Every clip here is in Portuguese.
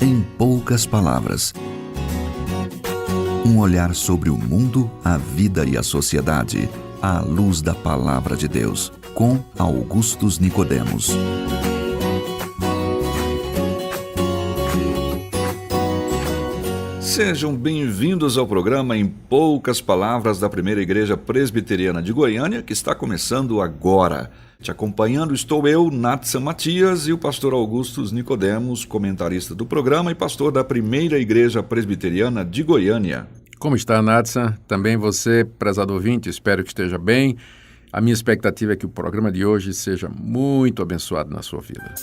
Em poucas palavras. Um olhar sobre o mundo, a vida e a sociedade, à luz da Palavra de Deus, com Augustus Nicodemos. Sejam bem-vindos ao programa Em Poucas Palavras da Primeira Igreja Presbiteriana de Goiânia, que está começando agora. Te acompanhando estou eu, Natsan Matias, e o pastor Augustus Nicodemos, comentarista do programa e pastor da Primeira Igreja Presbiteriana de Goiânia. Como está, Natsan? Também você, prezado ouvinte, espero que esteja bem. A minha expectativa é que o programa de hoje seja muito abençoado na sua vida.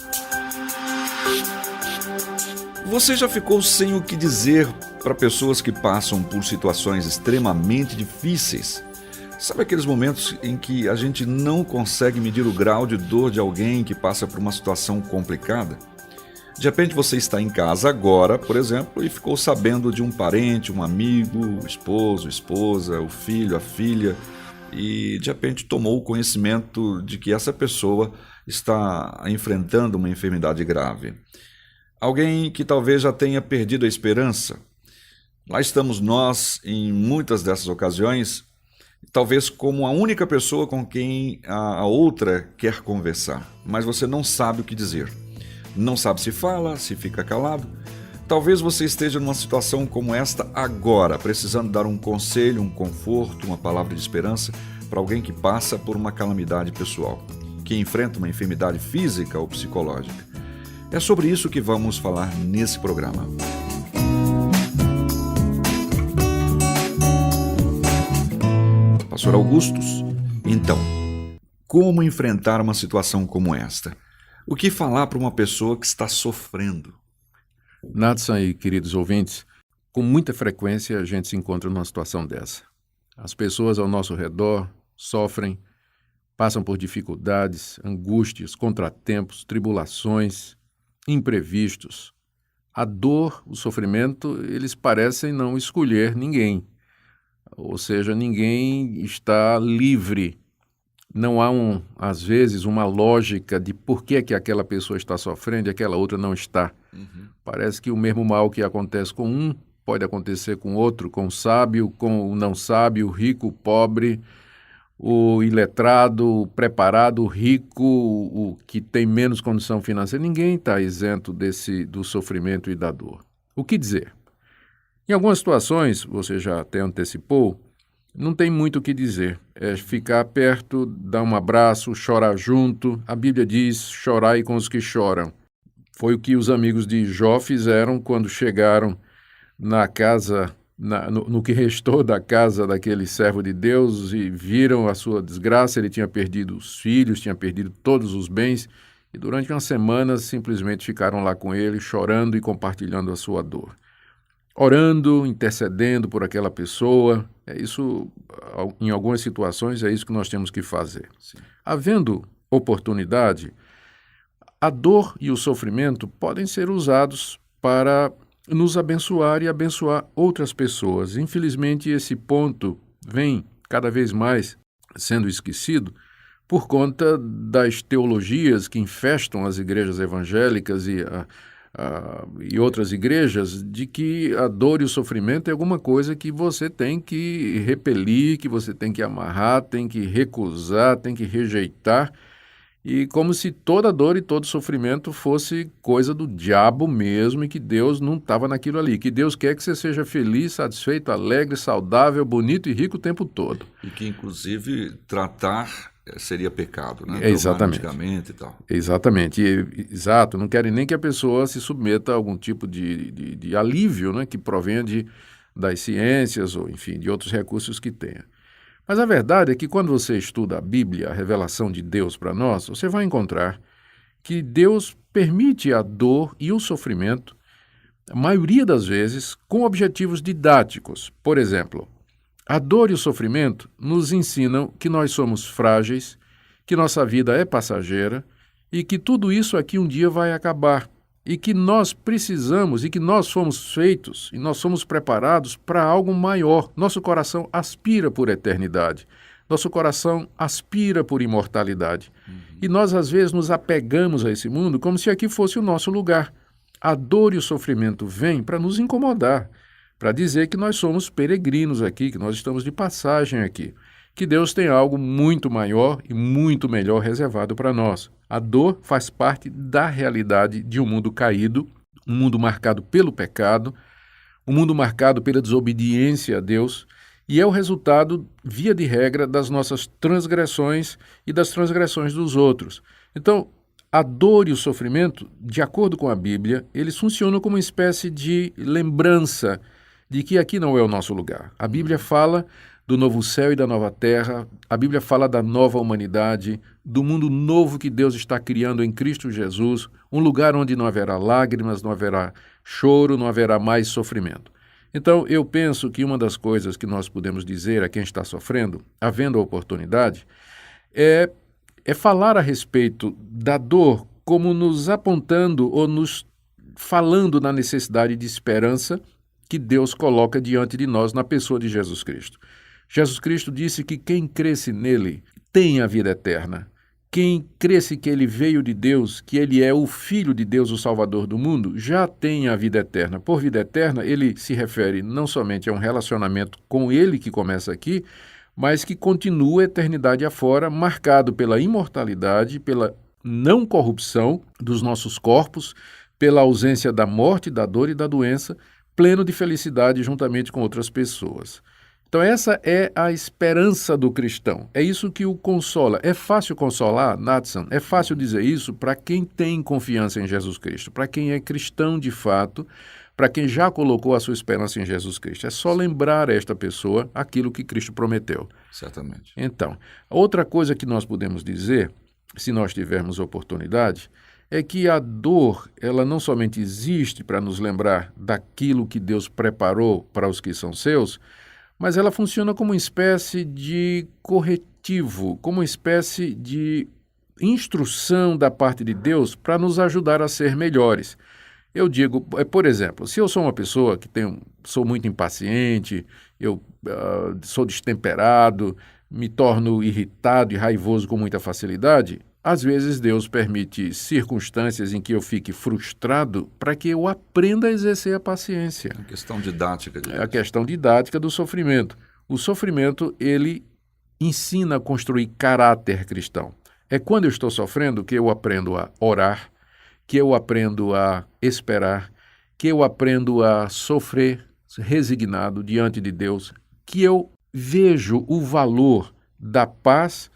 Você já ficou sem o que dizer para pessoas que passam por situações extremamente difíceis? Sabe aqueles momentos em que a gente não consegue medir o grau de dor de alguém que passa por uma situação complicada? De repente você está em casa agora, por exemplo, e ficou sabendo de um parente, um amigo, o esposo, a esposa, o filho, a filha, e de repente tomou conhecimento de que essa pessoa está enfrentando uma enfermidade grave. Alguém que talvez já tenha perdido a esperança. Lá estamos nós, em muitas dessas ocasiões, talvez como a única pessoa com quem a outra quer conversar, mas você não sabe o que dizer. Não sabe se fala, se fica calado. Talvez você esteja numa situação como esta agora, precisando dar um conselho, um conforto, uma palavra de esperança para alguém que passa por uma calamidade pessoal, que enfrenta uma enfermidade física ou psicológica. É sobre isso que vamos falar nesse programa. Pastor Augustus, então, como enfrentar uma situação como esta? O que falar para uma pessoa que está sofrendo? Natsan e queridos ouvintes, com muita frequência a gente se encontra numa situação dessa. As pessoas ao nosso redor sofrem, passam por dificuldades, angústias, contratempos, tribulações, imprevistos. A dor, o sofrimento, eles parecem não escolher ninguém. Ou seja, ninguém está livre. Não há, às vezes, uma lógica de por que aquela pessoa está sofrendo e aquela outra não está. Parece que o mesmo mal que acontece com um pode acontecer com outro, com o sábio, com o não sábio, o rico, o pobre, o iletrado, o preparado, o rico, o que tem menos condição financeira. Ninguém está isento do sofrimento e da dor. O que dizer? Em algumas situações, você já até antecipou, não tem muito o que dizer. É ficar perto, dar um abraço, chorar junto. A Bíblia diz, chorai com os que choram. Foi o que os amigos de Jó fizeram quando chegaram na casa, no que restou da casa daquele servo de Deus e viram a sua desgraça. Ele tinha perdido os filhos, tinha perdido todos os bens e durante umas semanas simplesmente ficaram lá com ele, chorando e compartilhando a sua dor. Orando, intercedendo por aquela pessoa, em algumas situações, é isso que nós temos que fazer. Sim. Havendo oportunidade, a dor e o sofrimento podem ser usados para nos abençoar e abençoar outras pessoas. Infelizmente, esse ponto vem cada vez mais sendo esquecido por conta das teologias que infestam as igrejas evangélicas e outras igrejas, de que a dor e o sofrimento é alguma coisa que você tem que repelir, que você tem que amarrar, tem que recusar, tem que rejeitar, e como se toda dor e todo sofrimento fosse coisa do diabo mesmo e que Deus não estava naquilo ali, que Deus quer que você seja feliz, satisfeito, alegre, saudável, bonito e rico o tempo todo. E que, inclusive, tratar seria pecado, né? Exatamente. E tal. Exatamente. Exato. Não querem nem que a pessoa se submeta a algum tipo de alívio, né, que provenha das ciências ou, enfim, de outros recursos que tenha. Mas a verdade é que quando você estuda a Bíblia, a revelação de Deus para nós, você vai encontrar que Deus permite a dor e o sofrimento, a maioria das vezes, com objetivos didáticos. Por exemplo, a dor e o sofrimento nos ensinam que nós somos frágeis, que nossa vida é passageira e que tudo isso aqui um dia vai acabar e que nós precisamos e que nós fomos feitos e nós somos preparados para algo maior. Nosso coração aspira por eternidade. Nosso coração aspira por imortalidade. E nós, às vezes, nos apegamos a esse mundo como se aqui fosse o nosso lugar. A dor e o sofrimento vêm para nos incomodar, para dizer que nós somos peregrinos aqui, que nós estamos de passagem aqui, que Deus tem algo muito maior e muito melhor reservado para nós. A dor faz parte da realidade de um mundo caído, um mundo marcado pelo pecado, um mundo marcado pela desobediência a Deus, e é o resultado, via de regra, das nossas transgressões e das transgressões dos outros. Então, a dor e o sofrimento, de acordo com a Bíblia, eles funcionam como uma espécie de lembrança de que aqui não é o nosso lugar. A Bíblia fala do novo céu e da nova terra, a Bíblia fala da nova humanidade, do mundo novo que Deus está criando em Cristo Jesus, um lugar onde não haverá lágrimas, não haverá choro, não haverá mais sofrimento. Então, eu penso que uma das coisas que nós podemos dizer a quem está sofrendo, havendo a oportunidade, é falar a respeito da dor como nos apontando ou nos falando na necessidade de esperança que Deus coloca diante de nós na pessoa de Jesus Cristo. Jesus Cristo disse que quem cresce nele tem a vida eterna. Quem cresce que ele veio de Deus, que ele é o Filho de Deus, o Salvador do mundo, já tem a vida eterna. Por vida eterna, ele se refere não somente a um relacionamento com ele, que começa aqui, mas que continua a eternidade afora, marcado pela imortalidade, pela não corrupção dos nossos corpos, pela ausência da morte, da dor e da doença, pleno de felicidade juntamente com outras pessoas. Então essa é a esperança do cristão, é isso que o consola. É fácil consolar, Natsan? É fácil dizer isso para quem tem confiança em Jesus Cristo, para quem é cristão de fato, para quem já colocou a sua esperança em Jesus Cristo. É só lembrar a esta pessoa aquilo que Cristo prometeu. Certamente. Então, outra coisa que nós podemos dizer, se nós tivermos oportunidade, é que a dor, ela não somente existe para nos lembrar daquilo que Deus preparou para os que são seus, mas ela funciona como uma espécie de corretivo, como uma espécie de instrução da parte de Deus para nos ajudar a ser melhores. Eu digo, por exemplo, se eu sou uma pessoa que sou muito impaciente, eu sou destemperado, me torno irritado e raivoso com muita facilidade, às vezes Deus permite circunstâncias em que eu fique frustrado para que eu aprenda a exercer a paciência. A questão didática. É a questão didática do sofrimento. O sofrimento, ele ensina a construir caráter cristão. É quando eu estou sofrendo que eu aprendo a orar, que eu aprendo a esperar, que eu aprendo a sofrer resignado diante de Deus, que eu vejo o valor da paz,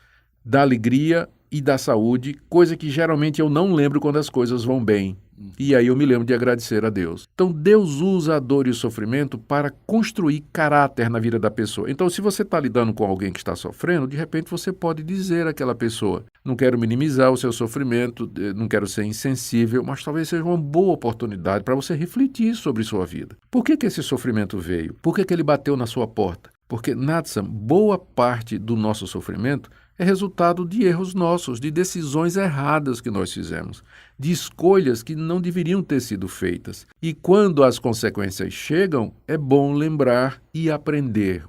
da alegria e da saúde, coisa que geralmente eu não lembro quando as coisas vão bem. E aí eu me lembro de agradecer a Deus. Então Deus usa a dor e o sofrimento para construir caráter na vida da pessoa. Então se você está lidando com alguém que está sofrendo, de repente você pode dizer àquela pessoa, não quero minimizar o seu sofrimento, não quero ser insensível, mas talvez seja uma boa oportunidade para você refletir sobre sua vida. Por que esse sofrimento veio? Por que ele bateu na sua porta? Porque, Natsan, boa parte do nosso sofrimento é resultado de erros nossos, de decisões erradas que nós fizemos, de escolhas que não deveriam ter sido feitas. E quando as consequências chegam, é bom lembrar e aprender,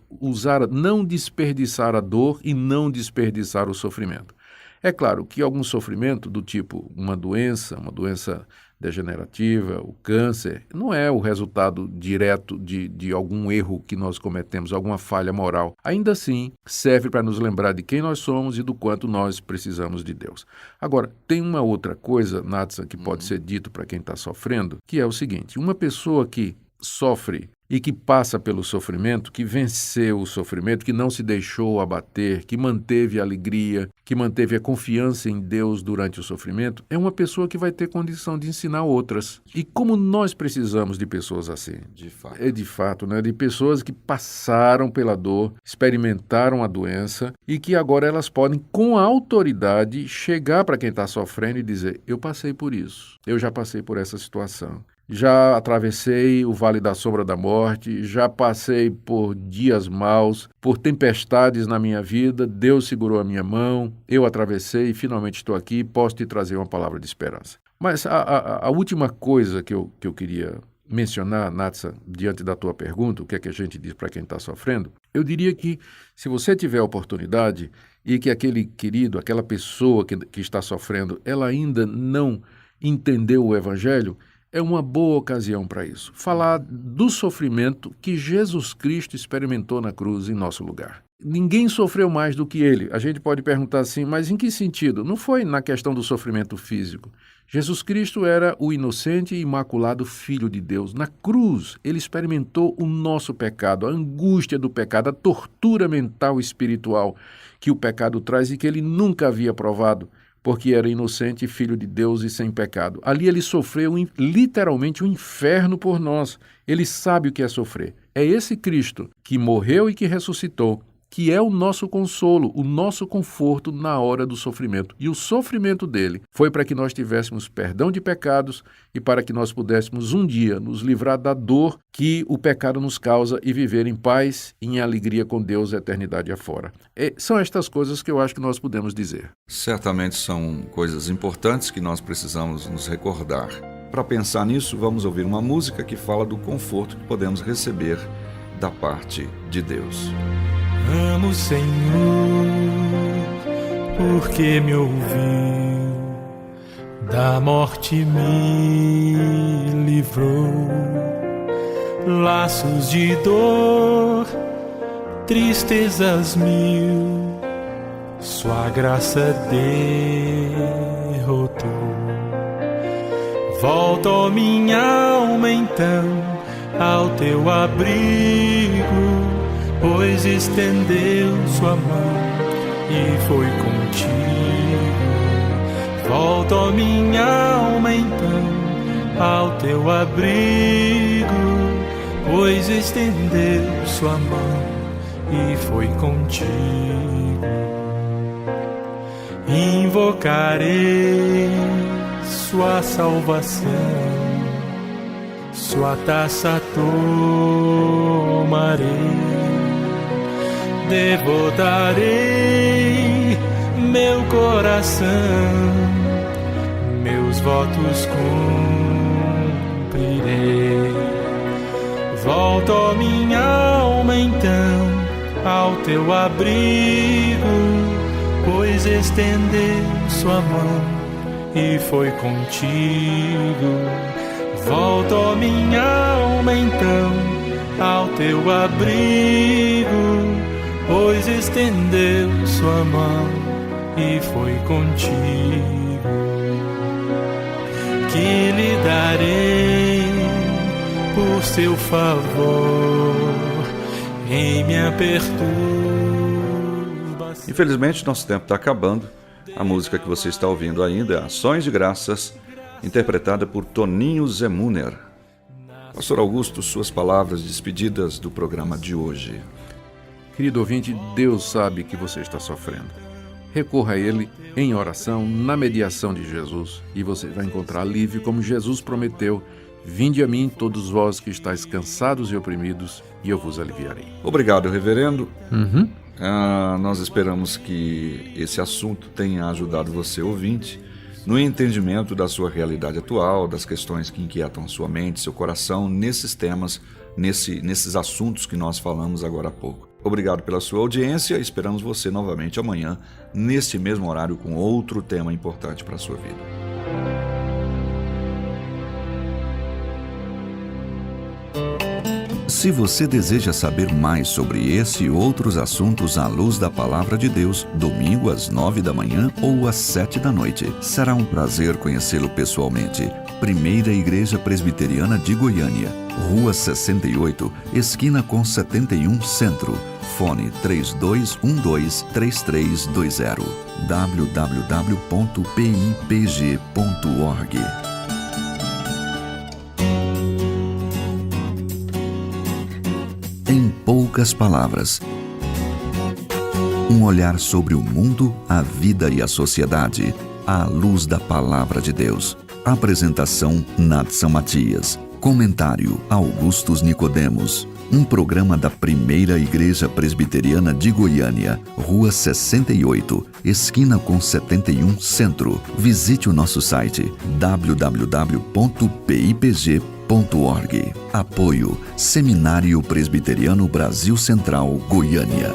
não desperdiçar a dor e não desperdiçar o sofrimento. É claro que algum sofrimento do tipo uma doença degenerativa, o câncer, não é o resultado direto de algum erro que nós cometemos, alguma falha moral. Ainda assim, serve para nos lembrar de quem nós somos e do quanto nós precisamos de Deus. Agora, tem uma outra coisa, Natsan, que pode ser dito para quem está sofrendo, que é o seguinte: uma pessoa que sofre e que passa pelo sofrimento, que venceu o sofrimento, que não se deixou abater, que manteve a alegria, que manteve a confiança em Deus durante o sofrimento, é uma pessoa que vai ter condição de ensinar outras. E como nós precisamos de pessoas assim? De fato. De fato, né? De pessoas que passaram pela dor, experimentaram a doença e que agora elas podem, com autoridade, chegar para quem está sofrendo e dizer: eu passei por isso, eu já passei por essa situação. Já atravessei o vale da sombra da morte, já passei por dias maus, por tempestades na minha vida, Deus segurou a minha mão, eu atravessei e finalmente estou aqui e posso te trazer uma palavra de esperança. Mas a última coisa que eu queria mencionar, Natsa, diante da tua pergunta, o que é que a gente diz para quem está sofrendo, eu diria que se você tiver a oportunidade e que aquele querido, aquela pessoa que está sofrendo, ela ainda não entendeu o Evangelho, é uma boa ocasião para isso. Falar do sofrimento que Jesus Cristo experimentou na cruz em nosso lugar. Ninguém sofreu mais do que ele. A gente pode perguntar assim, mas em que sentido? Não foi na questão do sofrimento físico. Jesus Cristo era o inocente e imaculado Filho de Deus. Na cruz, ele experimentou o nosso pecado, a angústia do pecado, a tortura mental e espiritual que o pecado traz e que ele nunca havia provado, porque era inocente, Filho de Deus e sem pecado. Ali ele sofreu literalmente um inferno por nós. Ele sabe o que é sofrer. É esse Cristo que morreu e que ressuscitou, que é o nosso consolo, o nosso conforto na hora do sofrimento. E o sofrimento dele foi para que nós tivéssemos perdão de pecados e para que nós pudéssemos um dia nos livrar da dor que o pecado nos causa e viver em paz e em alegria com Deus a eternidade afora. São estas coisas que eu acho que nós podemos dizer. Certamente são coisas importantes que nós precisamos nos recordar. Para pensar nisso, vamos ouvir uma música que fala do conforto que podemos receber da parte de Deus. Amo o Senhor, porque me ouviu, da morte me livrou, laços de dor, tristezas mil, sua graça derrotou. Volta, ó minha alma, então, ao teu abrigo, pois estendeu sua mão e foi contigo. Volta, ó minha alma, então, ao teu abrigo, pois estendeu sua mão e foi contigo. Invocarei sua salvação, sua taça tomarei. Devotarei meu coração, meus votos cumprirei. Volta, ó minha alma, então, ao teu abrigo, pois estendeu sua mão e foi contigo. Volta, ó minha alma, então, ao teu abrigo, pois estendeu sua mão e foi contigo. Que lhe darei por seu favor em minha perturbação. Infelizmente, nosso tempo está acabando. A música que você está ouvindo ainda é Ações de Graças, interpretada por Toninho Zemuner. Pastor Augusto, suas palavras despedidas do programa de hoje. Querido ouvinte, Deus sabe que você está sofrendo. Recorra a Ele em oração, na mediação de Jesus, e você vai encontrar alívio como Jesus prometeu. Vinde a mim, todos vós que estáis cansados e oprimidos, e eu vos aliviarei. Obrigado, reverendo. Nós esperamos que esse assunto tenha ajudado você, ouvinte, no entendimento da sua realidade atual, das questões que inquietam a sua mente, seu coração, nesses temas, nesses assuntos que nós falamos agora há pouco. Obrigado pela sua audiência. Esperamos você novamente amanhã, neste mesmo horário, com outro tema importante para a sua vida. Se você deseja saber mais sobre esse e outros assuntos à luz da Palavra de Deus, domingo às 9 da manhã ou às 7 da noite, será um prazer conhecê-lo pessoalmente. Primeira Igreja Presbiteriana de Goiânia, Rua 68, esquina com 71 Centro. Fone 3212-3320. www.pipg.org. Em poucas palavras, um olhar sobre o mundo, a vida e a sociedade, à luz da Palavra de Deus. Apresentação: Nadson Matias. Comentário: Augustus Nicodemos. Um programa da Primeira Igreja Presbiteriana de Goiânia, Rua 68, esquina com 71 Centro. Visite o nosso site www.pipg.org. Apoio: Seminário Presbiteriano Brasil Central, Goiânia.